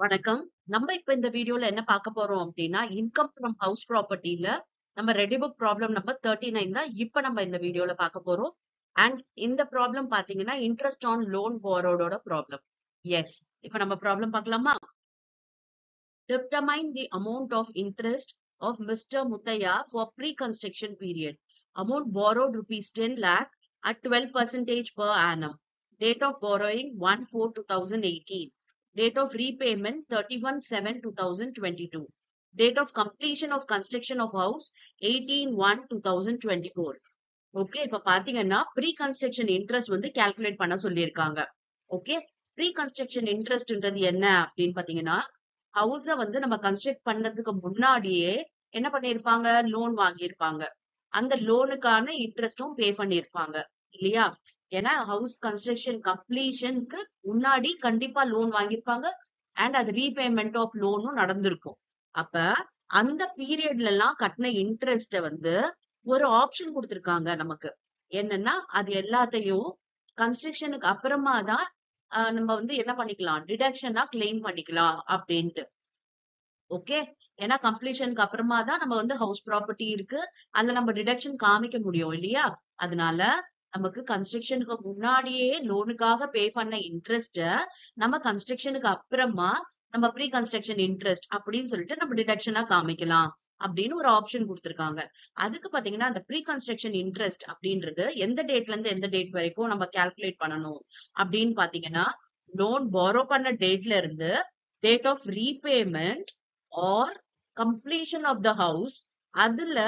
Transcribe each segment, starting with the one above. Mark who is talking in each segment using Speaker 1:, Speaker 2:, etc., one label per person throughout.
Speaker 1: வணக்கம். நம்ம இப்ப இந்த வீடியோல என்ன பார்க்க போறோம் அப்டின்னா, இன்கம் ஃப்ரம் ஹவுஸ் ப்ராப்பர்ட்டில நம்ம ரெடி புக் ப்ராப்ளம் நம்பர் 39 தான் இப்ப நம்ம இந்த வீடியோல பார்க்க போறோம். அண்ட் இந்த ப்ராப்ளம் பார்த்தீங்கன்னா, இன்ட்ரஸ்ட் ஆன் லோன் பாரோடோட ப்ராப்ளம். எஸ். இப்ப நம்ம ப்ராப்ளம் பார்க்கலாமா? Determine the amount of interest of Mr. Muthaya for pre-construction period. Amount borrowed rupees 10 lakh at 12% per annum. Date of borrowing 1/4/2018. Date of repayment 31/7/2022. Date of completion of construction of house 18/1/2024. Okay, இப்ப பாத்தீங்கன்னா pre construction interest வந்து calculate பண்ண சொல்லியிருக்காங்க. Okay, pre construction இன்ட்ரெஸ்ட்ன்றது என்ன அப்படின்னு பாத்தீங்கன்னா, ஹவுஸ வந்து நம்ம கன்ஸ்ட்ரக்ட் பண்றதுக்கு முன்னாடியே என்ன பண்ணிருப்பாங்க? லோன் வாங்கியிருப்பாங்க. அந்த லோனுக்கான இன்ட்ரெஸ்டும் பே பண்ணியிருப்பாங்க. இல்லையா? ஏன்னா ஹவுஸ் கன்ஸ்ட்ரக்ஷன் கம்ப்ளீஷனுக்கு முன்னாடி கண்டிப்பா லோன் வாங்கியிருப்பாங்க. அண்ட் அது ரீபேமெண்ட் ஆஃப் லோனும் நடந்திருக்கும். அப்ப அந்த பீரியட்ல எல்லாம் கட்டின இன்ட்ரெஸ்ட வந்து ஒரு ஆப்ஷன் குடுத்திருக்காங்க நமக்கு. என்னன்னா, அது எல்லாத்தையும் கன்ஸ்ட்ரக்ஷனுக்கு அப்புறமா தான் நம்ம வந்து என்ன பண்ணிக்கலாம்? டிடக்ஷனா கிளைம் பண்ணிக்கலாம் அப்டின்ட்டு. ஓகே. ஏன்னா கம்ப்ளீஷனுக்கு அப்புறமா தான் நம்ம வந்து ஹவுஸ் ப்ராப்பர்ட்டி இருக்கு. அதுல நம்ம டிடக்ஷன் காமிக்க முடியும் இல்லையா? அதனால நமக்கு கன்ஸ்ட்ரக்ஷனுக்கு முன்னாடியே லோனுக்காக பே பண்ண இன்ட்ரெஸ்ட்ட நம்ம கன்ஸ்ட்ரக்ஷனுக்கு அப்புறமா நம்ம ப்ரீ கன்ஸ்ட்ரக்ஷன் இன்ட்ரெஸ்ட் அப்படின்னு சொல்லிட்டு நம்ம டிடக்ஷனா காமிக்கலாம் அப்படின்னு ஒரு ஆப்ஷன் குடுத்திருக்காங்க. அதுக்கு பாத்தீங்கன்னா, அந்த ப்ரீ கன்ஸ்ட்ரக்ஷன் இன்ட்ரெஸ்ட் அப்படின்றது எந்த டேட்ல இருந்து எந்த டேட் வரைக்கும் நம்ம கால்குலேட் பண்ணணும் அப்படின்னு பாத்தீங்கன்னா, லோன் பாரோ பண்ண டேட்ல இருந்து date of repayment or completion of the house அதுல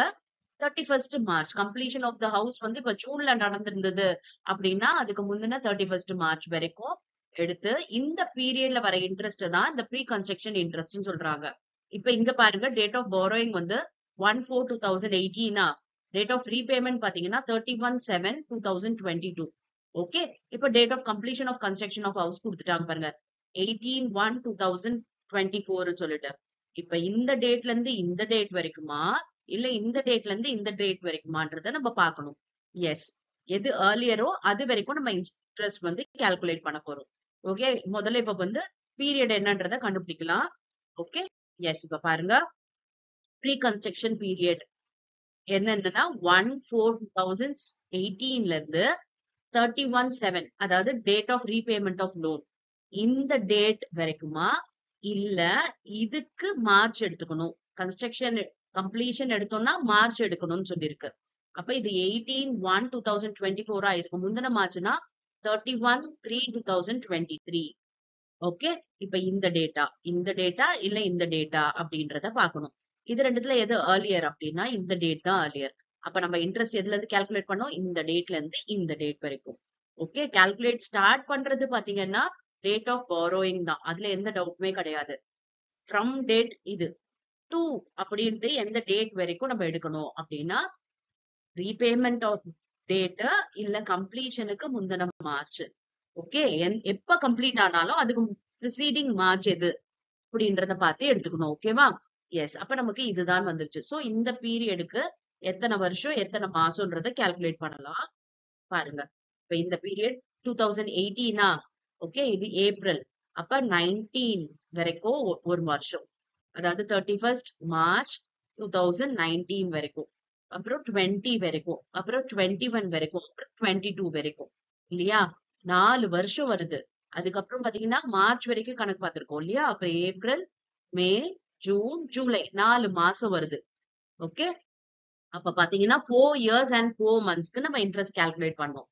Speaker 1: 31st March completion of the house வந்து இப்ப ஜூன்ல நடந்திருந்தது அப்படின்னா அதுக்கு முந்தின 31st மார்ச் வரைக்கும் எடுத்து இந்த பீரியட்ல வர இன்ட்ரெஸ்ட் தான் இந்த ப்ரீ கன்ஸ்ட்ரக்ஷன் இன்ட்ரெஸ்ட்னு சொல்றாங்க. இப்ப இங்க பாருங்க டேட் ஆஃப் பாரோயிங் வந்து 1/4/2018 டேட் ஆஃப் ரீபேமெண்ட் பாத்தீங்கன்னா 31/7/2022. ஓகே, இப்ப date of completion of construction of house கொடுத்துட்டாங்க பாருங்க 18/1/2024 சொல்லிட்டு. இப்ப இந்த டேட்ல இருந்து இந்த டேட் வரைக்குமா இல்ல இந்த டேட்ல இருந்து இந்த டேட் வரைக்குமான்றத நம்ம பார்க்கணும். எஸ். எது ஏர்லியரோ அது வரைக்கும் நம்ம இன்ட்ரெஸ்ட் வந்து கால்குலேட் பண்ண போறோம். ஓகே, முதல்ல இப்ப வந்து பீரியட் என்னன்றத கண்டுபிடிக்கலாம். Okay, yes. இப்ப பாருங்க ப்ரீ கன்ஸ்ட்ரக்ஷன் பீரியட் என்னன்னா 1/4/2018 இருந்து 31/7 அதாவது date of repayment of loan இந்த டேட் வரைக்குமா இல்ல இதுக்கு மார்ச் எடுத்துக்கணும். கன்ஸ்ட்ரக்ஷன் கம்ப்ளீஷன் எடுத்தோம்னா மார்ச் எடுக்கணும்னு சொல்லியிருக்கு. அப்ப இது 18/1/2024 இதுக்கு முந்தின மார்ச்னா 31/3/2023. ஓகே, இப்ப இந்த டேட்டா இல்ல இந்த டேட்டா அப்படின்றத பார்க்கணும். இது ரெண்டுத்துல எது ஏர்லியர் அப்படின்னா இந்த டேட் தான் ஏர்லியர். அப்ப நம்ம இன்ட்ரெஸ்ட் எதுல இருந்து கால்குலேட் பண்ணோம்? இந்த டேட்ல இருந்து இந்த டேட் வரைக்கும். ஓகே, கால்குலேட் ஸ்டார்ட் பண்றது பாத்தீங்கன்னா டேட் ஆஃப் பாரோயிங் தான். அதுல எந்த டவுட்டுமே கிடையாது. ஃப்ரம் டேட் இது டு அப்படின்ட்டு எந்த டேட் வரைக்கும் நம்ம எடுக்கணும் அப்படின்னா ரீபேமெண்ட் ஆஃப் டேட் இல்ல கம்ப்ளீஷனுக்கு முந்தின மார்ச். ஓகே, எப்ப கம்ப்ளீட் ஆனாலும் அதுக்கு ப்ரிசீடிங் மார்ச் எது அப்படின்றத பார்த்து எடுத்துக்கணும். ஓகேவா? எஸ். அப்ப நமக்கு இதுதான் வந்துருச்சு. சோ இந்த பீரியடுக்கு எத்தனை வருஷம் எத்தனை மாசம்ன்றத கால்குலேட் பண்ணலாம். பாருங்க. இப்ப இந்த பீரியட் 2018 ஓகே, இது ஏப்ரல். அப்ப 19 வரைக்கும் ஒரு வருஷம். அதாவது 31st மார்ச் 2019 வரைக்கும். அப்புறம் 20 வரைக்கும். அப்புறம் 21 வரைக்கும். அப்புறம் 22 வரைக்கும். இல்லையா? 4 வருஷம் வருது. அதுக்கப்புறம் பாத்தீங்கன்னா மார்ச் வரைக்கும் கணக்கு பார்த்திருக்கோம் இல்லையா? அப்ப ஏப்ரல், மே, ஜூன், ஜூலை 4 மாசம் வருது. ஓகே, அப்ப பாத்தீங்கன்னா 4 இயர்ஸ் அண்ட் 4 மந்த்ஸ்க்கு நம்ம இன்ட்ரெஸ்ட் கால்குலேட் பண்ணோம்.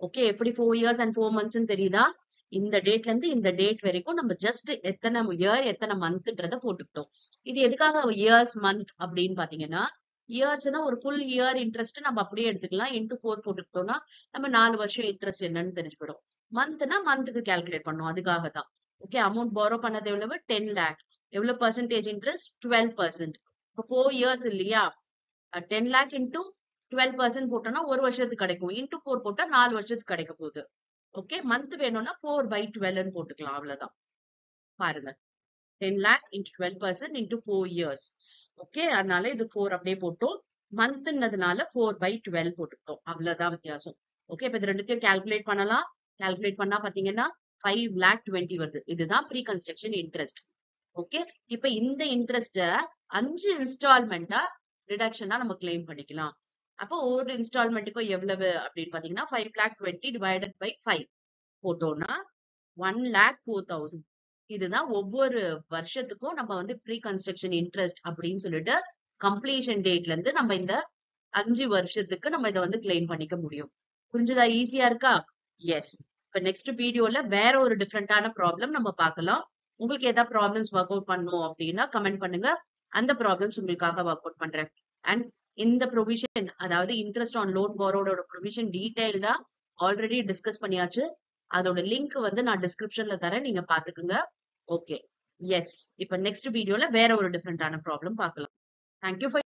Speaker 1: ஓகே, எப்படி 4 இயர்ஸ் அண்ட் 4 மந்த்ஸ்ன்னு தெரியுதா? இந்த டேட்ல இருந்து இந்த டேட் வரைக்கும் நம்ம ஜஸ்ட் எத்தனை இயர் எத்தனை மந்த்ன்றத போட்டுக்கிட்டோம். இது எதுக்காக இயர்ஸ் மந்த் அப்படின்னு பாத்தீங்கன்னா இயர்ஸ்னா ஒரு ஃபுல் இயர் இன்ட்ரெஸ்ட் நம்ம அப்படியே எடுத்துக்கலாம். இன்டூ 4 போட்டுக்கிட்டோம்னா நம்ம 4 வருஷம் இன்ட்ரெஸ்ட் என்னன்னு தெரிஞ்சு போயிடும். மந்த்னா மந்த்துக்கு கால்குலேட் பண்ணும். அதுக்காக தான். ஓகே, அமௌண்ட் பாரோ பண்ணது எவ்வளவு? 10 lakh. எவ்வளவு பர்சன்டேஜ் இன்ட்ரெஸ்ட்? 12%. இப்போ 4 இயர்ஸ் இல்லையா? 10 lakh இன்டூ 12% போட்டோம்னா ஒரு வருஷத்துக்கு கிடைக்கும். இன்டூ 4 போட்டா 4 வருஷத்துக்கு கிடைக்க போகுது. ஓகே, மந்த் வேணும்னா 4/12 போட்டுக்கலாம். அவ்வளவுதான். பாருங்க. 10 lakh into 12% into 4 years. Okay, அதனால இது 4 அப்படியே போட்டோம். மந்த்ன்றதுனால 4/12 போட்டுக்கிட்டோம். அவ்வளவுதான் வித்தியாசம். ஓகே, இப்ப இது ரெண்டுத்தையும் கால்குலேட் பண்ணலாம். கால்குலேட் பண்ணா பாத்தீங்கன்னா 5,20,000 வருது. இதுதான் ப்ரீ கன்ஸ்ட்ரக்ஷன் இன்ட்ரெஸ்ட். ஓகே, இப்ப இந்த இன்ட்ரெஸ்ட 5 இன்ஸ்டால்மெண்டா ரிடக்ஷனா நம்ம கிளைம் பண்ணிக்கலாம். அப்போ ஒரு இன்ஸ்டால்மெண்ட்டுக்கும் எவ்வளவு அப்படின்னு பாத்தீங்கன்னா 5,20,000 டிவைடட் பை 5 போட்டோம்னா 1,04,000. இதுதான் ஒவ்வொரு வருஷத்துக்கும் நம்ம வந்து ப்ரீ கன்ஸ்ட்ரக்ஷன் இன்ட்ரெஸ்ட் அப்படின்னு சொல்லிட்டு கம்ப்ளீஷன் டேட்ல இருந்து நம்ம இந்த 5 வருஷத்துக்கு நம்ம இதை வந்து கிளைம் பண்ணிக்க முடியும். புரிஞ்சுதா? ஈஸியா இருக்கா? எஸ். இப்ப நெக்ஸ்ட் வீடியோல வேற ஒரு டிஃப்ரெண்டான ப்ராப்ளம் நம்ம பார்க்கலாம். உங்களுக்கு ஏதாவது ப்ராப்ளம்ஸ் ஒர்க் அவுட் பண்ணணும் அப்படின்னா கமெண்ட் பண்ணுங்க. அந்த ப்ராப்ளம்ஸ் உங்களுக்காக ஒர்க் அவுட் பண்றேன். அண்ட் இந்த ப்ரொவிஷன், அதாவது இன்ட்ரெஸ்ட் ஆன் லோன் பாரோட ப்ரொவிஷன் டீடைல்டா ஆல்ரெடி டிஸ்கஸ் பண்ணியாச்சு. அதோட லிங்க் வந்து நான் டிஸ்கிரிப்ஷன்ல தரேன், நீங்க பாத்துக்குங்க. Okay, yes. இப்ப நெக்ஸ்ட் வீடியோல வேற ஒரு டிஃப்ரெண்டான ப்ராப்ளம் பார்க்கலாம். Thank you for